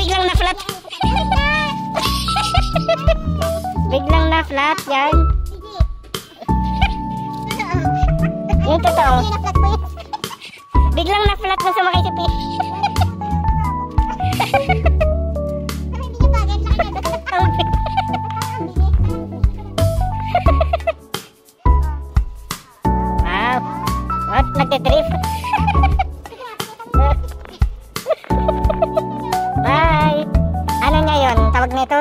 biglang na-flat. Biglang na-flat yan. Yung totoo. Biglang na-flat na sumakay si P. Wow. What? Nagtitrip? Bye. Ano niya yun? Tawag nito?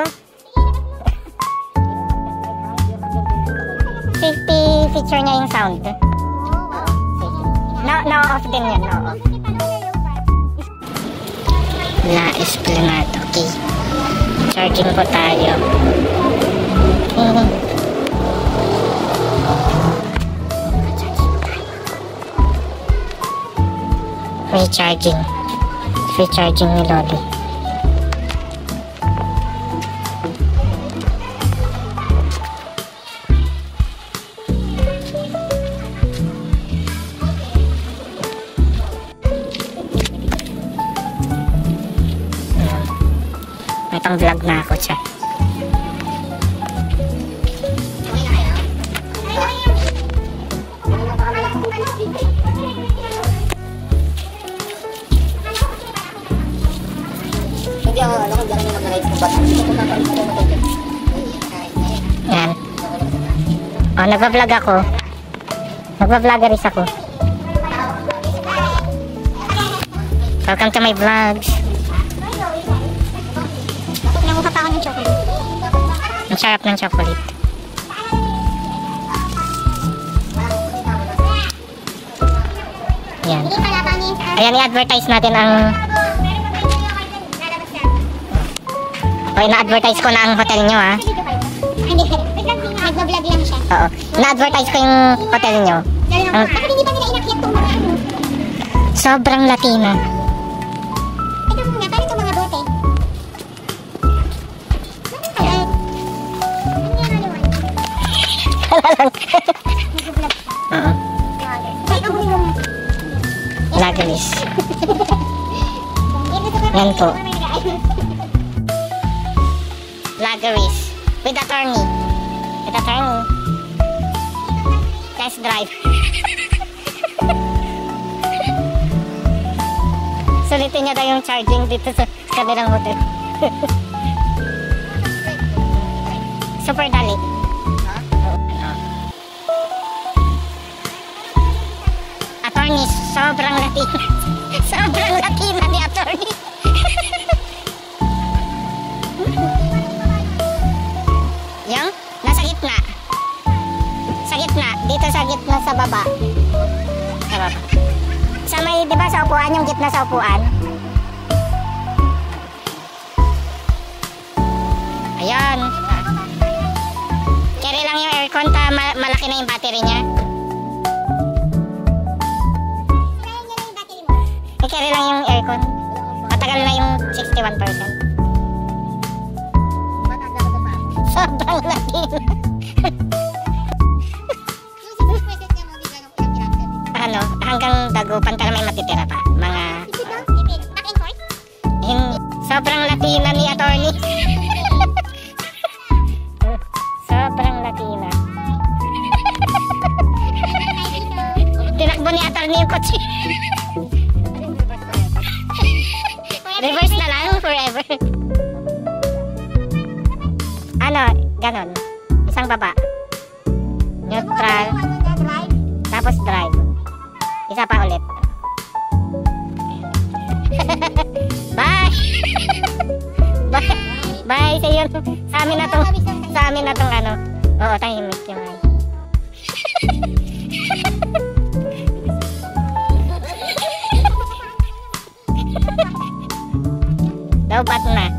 Safety feature niya yung sound. No off din yan. No off. La Esplanade. Okay. Charging po tayo. Free charging. Free charging ni Loli. May pang vlog na ako siya. Yan. O, nagpa-vlog ako. Nagpa-vloggeris ako. Welcome to my vlogs. Nanguha pa ako ng chocolate. Ang sarap ng chocolate. Yan. Ayan, i-advertise natin ang... O, ina-advertise ko na ang hotel nyo, ha? Hindi, nag-vlog lang siya. Oo. Na-advertise ko yung hotel nyo. Bakit hindi pa nila inakyat itong mga ano? Sobrang Latina. Ito nga, paano itong mga bote? Ayan. Ano yan, ano? Oo. Ay, ang huli mo. Lagalis. Yan po. Lagaris. With attorney. With attorney. Test drive. Sulitin niya daw yung charging dito sa kanilang hotel. Super dali. Attorney, sobrang Latina. Sobrang Latina ni attorney. Yung nasa gitna. Sa gitna. Dito sa gitna sa baba. Sa baba. Sa may, di ba sa upuan, yung gitna sa upuan? Ayan. Carry lang yung aircon, malaki na yung battery niya. Carry lang yung aircon. Matagal na yung 61%. Sobrang Latina. Ano, hanggang Dagupan ka na may matitira pa. Mga... sobrang Latina ni attorney. Sobrang Latina. Tinakbo ni attorney yung kotse. Reverse na lang forever. Ano, ganon. Isang baba. Neutral. Tapos drive. Isa pa ulit. Bye! Bye! Bye! Sa amin na tong... Sa amin na tong ano. Oo, tahimik yung ano. Dapat na.